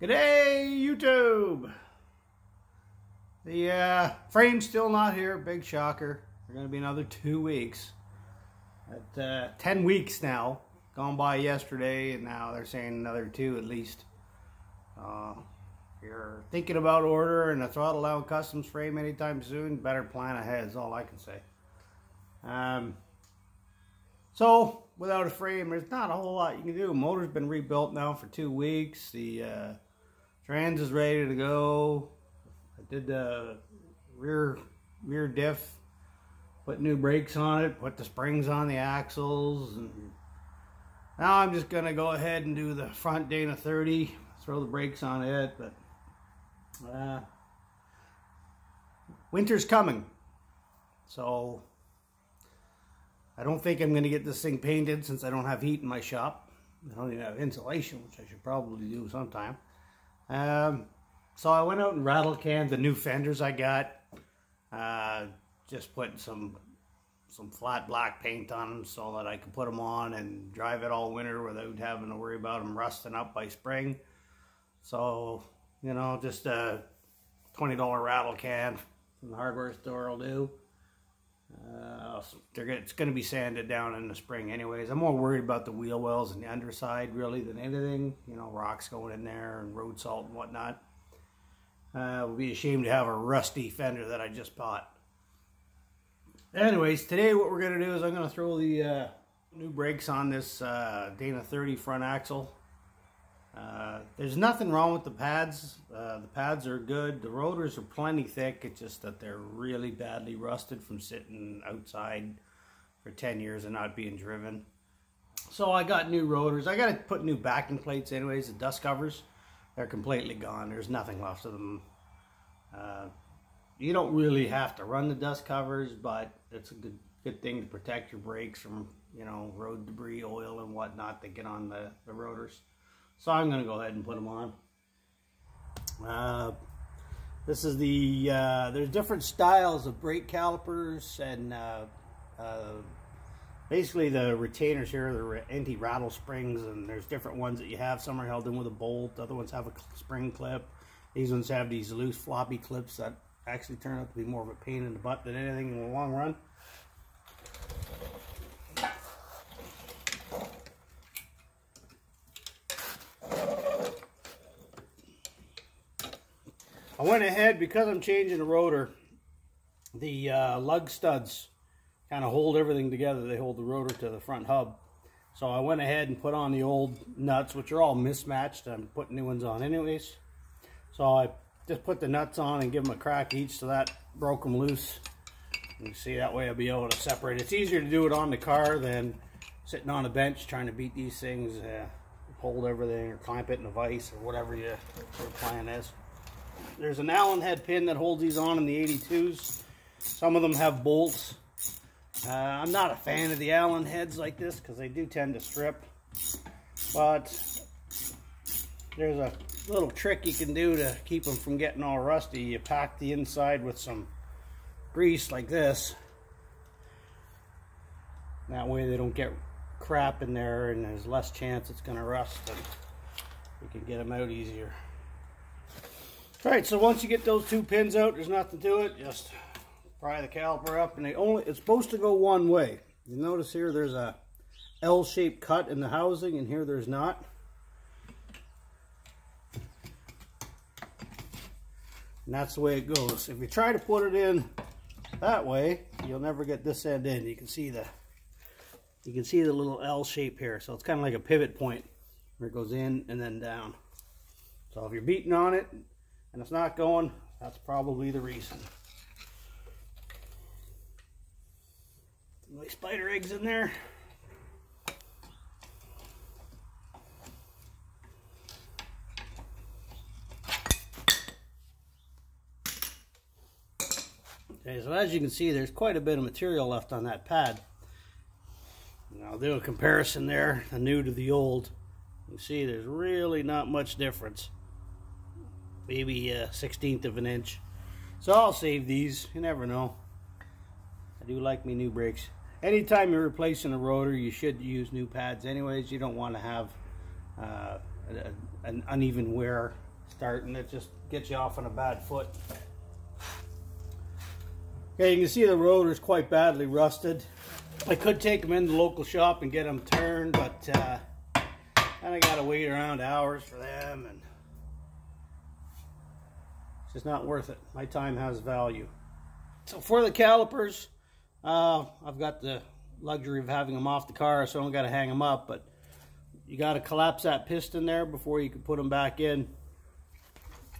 G'day, YouTube! The frame's still not here. Big shocker. They're going to be another 2 weeks. At 10 weeks now. Gone by yesterday, and now they're saying another 2 at least. If you're thinking about ordering a throttle out customs frame anytime soon, better plan ahead is all I can say. So, without a frame, there's not a whole lot you can do. Motor's been rebuilt now for 2 weeks. The trans is ready to go. I did the rear diff, put new brakes on it, put the springs on the axles, and now I'm just gonna go ahead and do the front Dana 30, throw the brakes on it. But winter's coming, so I don't think I'm gonna get this thing painted since I don't have heat in my shop. I don't even have insulation, which I should probably do sometime. So I went out and rattle canned the new fenders I got. Just putting some flat black paint on them so that I can put them on and drive it all winter without having to worry about them rusting up by spring. So, you know, just a $20 rattle can from the hardware store will do. It's going to be sanded down in the spring anyways. I'm more worried about the wheel wells and the underside really than anything. You know, rocks going in there and road salt and whatnot. It would be a shame to have a rusty fender that I just bought. Anyways, today what we're going to do is I'm going to throw the new brakes on this Dana 30 front axle. There's nothing wrong with the pads. The pads are good. The rotors are plenty thick. It's just that they're really badly rusted from sitting outside for 10 years and not being driven. So I got new rotors. I got to put new backing plates anyways. The dust covers, they're completely gone. There's nothing left of them. You don't really have to run the dust covers, but it's a good thing to protect your brakes from, you know, road debris, oil and whatnot that get on the rotors. So I'm going to go ahead and put them on. This is the, there's different styles of brake calipers, and basically the retainers here, they're anti-rattle springs, and there's different ones that you have. Some are held in with a bolt, other ones have a spring clip. These ones have these loose floppy clips that actually turn out to be more of a pain in the butt than anything in the long run. I went ahead, because I'm changing the rotor, the lug studs kind of hold everything together. They hold the rotor to the front hub. So I went ahead and put on the old nuts, which are all mismatched. I'm putting new ones on anyways. So I just put the nuts on and give them a crack each, so that broke them loose. You see, that way I'll be able to separate. It's easier to do it on the car than sitting on a bench trying to beat these things, hold everything or clamp it in a vise or whatever your plan is. There's an Allen head pin that holds these on in the 82s. Some of them have bolts. I'm not a fan of the Allen heads like this because they do tend to strip. But there's a little trick you can do to keep them from getting all rusty. You pack the inside with some grease like this. That way they don't get crap in there and there's less chance it's going to rust, and you can get them out easier. Alright, so once you get those 2 pins out, there's nothing to it. Just pry the caliper up, and it's supposed to go one way. You notice here there's a L-shaped cut in the housing, and here there's not. And that's the way it goes. If you try to put it in that way, you'll never get this end in. You can see the little L shape here. So it's kind of like a pivot point where it goes in and then down. So if you're beating on it and it's not going, that's probably the reason. Nice spider eggs in there. Okay, so as you can see, there's quite a bit of material left on that pad. And I'll do a comparison there, the new to the old. You see there's really not much difference. Maybe a 1/16 of an inch. So I'll save these, you never know. I do like me new brakes. Anytime you're replacing a rotor, you should use new pads anyways. You don't want to have an uneven wear starting. It just gets you off on a bad foot. Okay, you can see the rotor's quite badly rusted. I could take them in the local shop and get them turned, but then I gotta wait around hours for them, and it's just not worth it. My time has value. So for the calipers, I've got the luxury of having them off the car, so I don't got to hang them up, but you got to collapse that piston there before you can put them back in.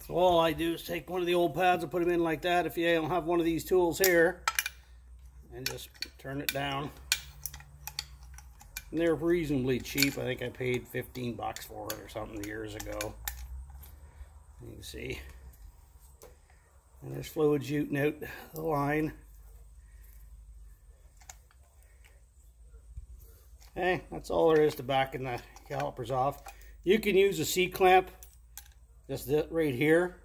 So all I do is take one of the old pads and put them in like that if you don't have one of these tools here, and just turn it down. And they're reasonably cheap. I think I paid 15 bucks for it or something years ago. You can see. And there's fluid shooting out the line. Okay, that's all there is to backing the calipers off. You can use a C-clamp, just right here.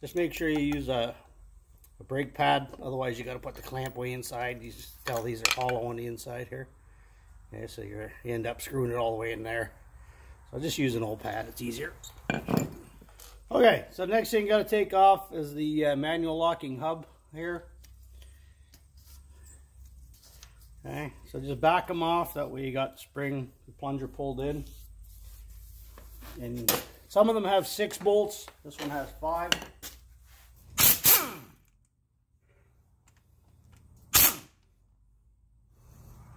Just make sure you use a brake pad, otherwise you got to put the clamp way inside. You just tell these are hollow on the inside here. Okay, so you end up screwing it all the way in there. So just use an old pad, it's easier. Okay, so the next thing you got to take off is the manual locking hub here. Okay, so just back them off, that way you got the spring, the plunger pulled in. And some of them have 6 bolts, this one has 5.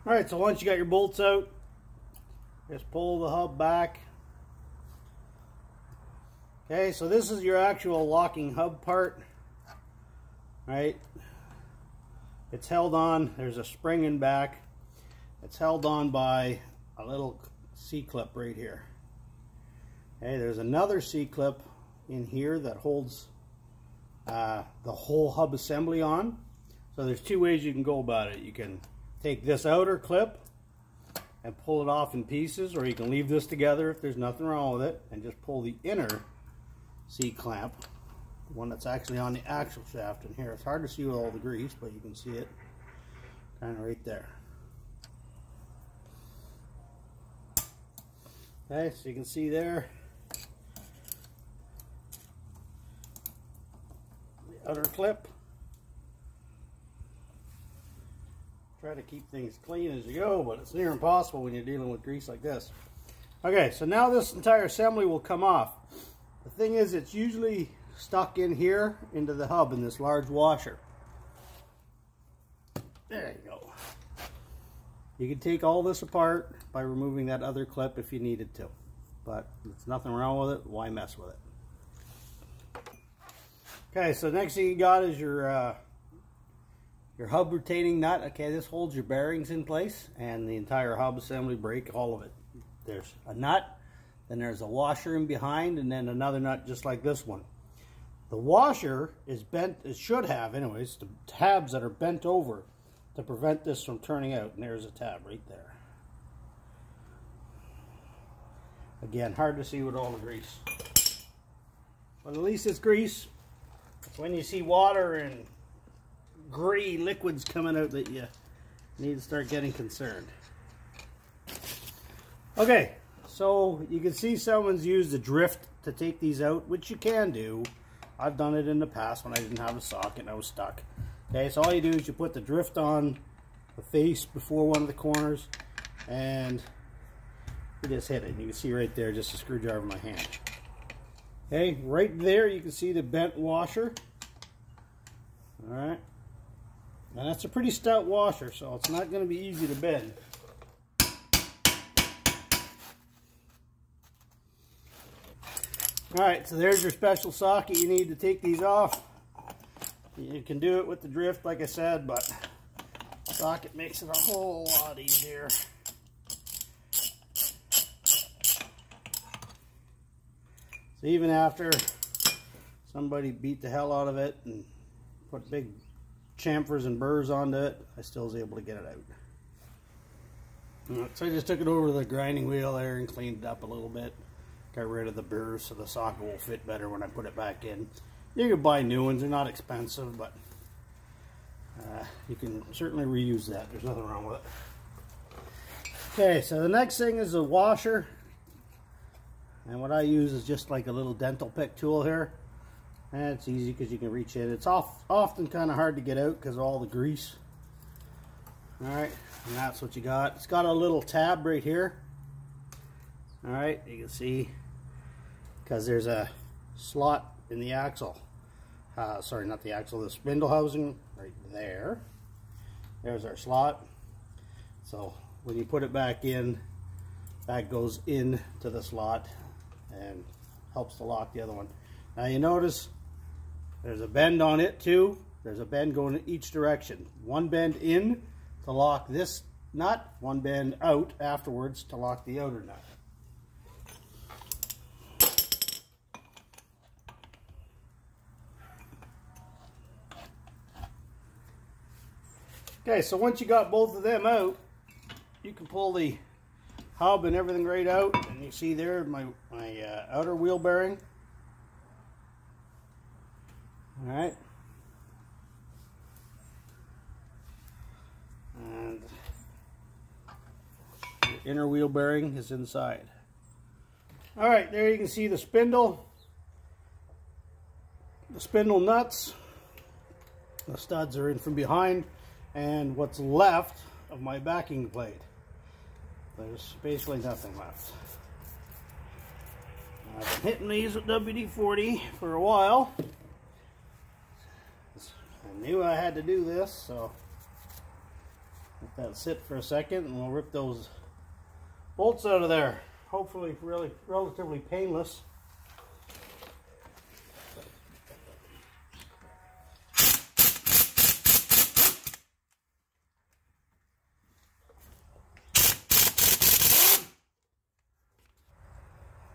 Alright, so once you got your bolts out, just pull the hub back. Okay, so this is your actual locking hub part, right? It's held on, there's a spring in back. It's held on by a little C-clip right here. Okay, there's another C-clip in here that holds the whole hub assembly on. So there's 2 ways you can go about it. You can take this outer clip and pull it off in pieces, or you can leave this together if there's nothing wrong with it and just pull the inner C-clamp, the one that's actually on the axle shaft in here. It's hard to see with all the grease, but you can see it kind of right there. Okay, so you can see there the outer clip. Try to keep things clean as you go, but it's near impossible when you're dealing with grease like this. Okay, so now this entire assembly will come off. The thing is, it's usually stuck in here into the hub in this large washer. There you go. You can take all this apart by removing that other clip if you needed to, but there's nothing wrong with it. Why mess with it? Okay, so next thing you got is your hub retaining nut. Okay, this holds your bearings in place and the entire hub assembly brake, all of it. There's a nut, then there's a washer in behind, and then another nut just like this one. The washer is bent, it should have anyways, the tabs that are bent over to prevent this from turning out, and there's a tab right there. Again, hard to see with all the grease. But at least it's grease. It's when you see water and gray liquids coming out that you need to start getting concerned. Okay, so you can see someone's used a drift to take these out, which you can do. I've done it in the past when I didn't have a socket and I was stuck. Okay, so all you do is you put the drift on the face before one of the corners and you just hit it. And you can see right there just a screwdriver in my hand. Okay, right there you can see the bent washer. Alright. And that's a pretty stout washer, so it's not going to be easy to bend. Alright, so there's your special socket you need to take these off. You can do it with the drift, like I said, but the socket makes it a whole lot easier. So even after somebody beat the hell out of it and put big chamfers and burrs onto it, I still was able to get it out. Right, so I just took it over to the grinding wheel there and cleaned it up a little bit. Got rid of the burrs so the socket will fit better when I put it back in. You can buy new ones, they're not expensive, but you can certainly reuse that. There's nothing wrong with it. Okay, so the next thing is the washer. And what I use is just like a little dental pick tool here. And it's easy because you can reach in. It's often kind of hard to get out because of all the grease. Alright, and that's what you got. It's got a little tab right here. Alright, you can see because there's a slot in the axle. Sorry, not the axle, the spindle housing right there. There's our slot. So when you put it back in, that goes into the slot and helps to lock the other one. Now you notice there's a bend on it too. There's a bend going in each direction. One bend in to lock this nut, one bend out afterwards to lock the outer nut. Okay, so once you got both of them out, you can pull the hub and everything right out, and you see there my outer wheel bearing. All right, and the inner wheel bearing is inside. All right, there you can see the spindle nuts. The studs are in from behind, and what's left of my backing plate. There's basically nothing left. I've been hitting these with WD-40 for a while. I knew I had to do this, so let that sit for a second and we'll rip those bolts out of there. Hopefully relatively painless.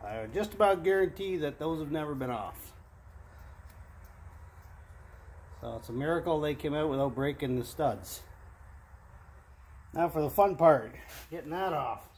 I just about guarantee that those have never been off. So it's a miracle they came out without breaking the studs. Now for the fun part, getting that off.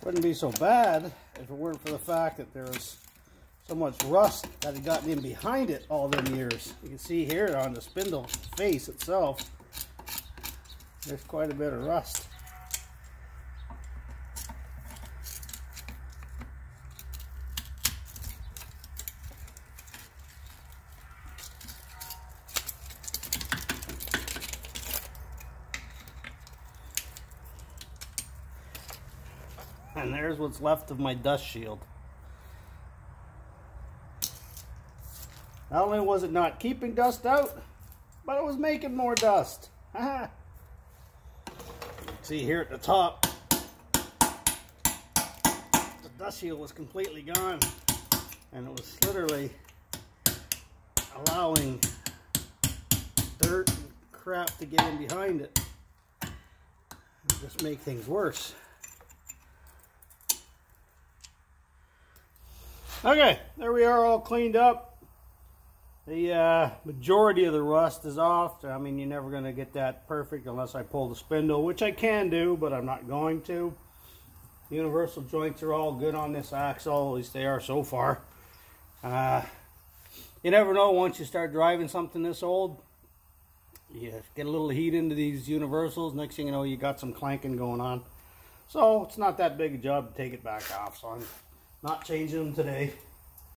Wouldn't be so bad if it weren't for the fact that there was so much rust that had gotten in behind it all them years. You can see here on the spindle face itself, there's quite a bit of rust. And there's what's left of my dust shield. Not only was it not keeping dust out, but it was making more dust. You can see here at the top, the dust shield was completely gone. And it was literally allowing dirt and crap to get in behind it. And just make things worse. Okay, there we are, all cleaned up. The majority of the rust is off. I mean, you're never going to get that perfect unless I pull the spindle, which I can do, but I'm not going to. The universal joints are all good on this axle, at least they are so far. You never know once you start driving something this old. You get a little heat into these universals, next thing you know, you got some clanking going on. So it's not that big a job to take it back off, so I'm not changing them today.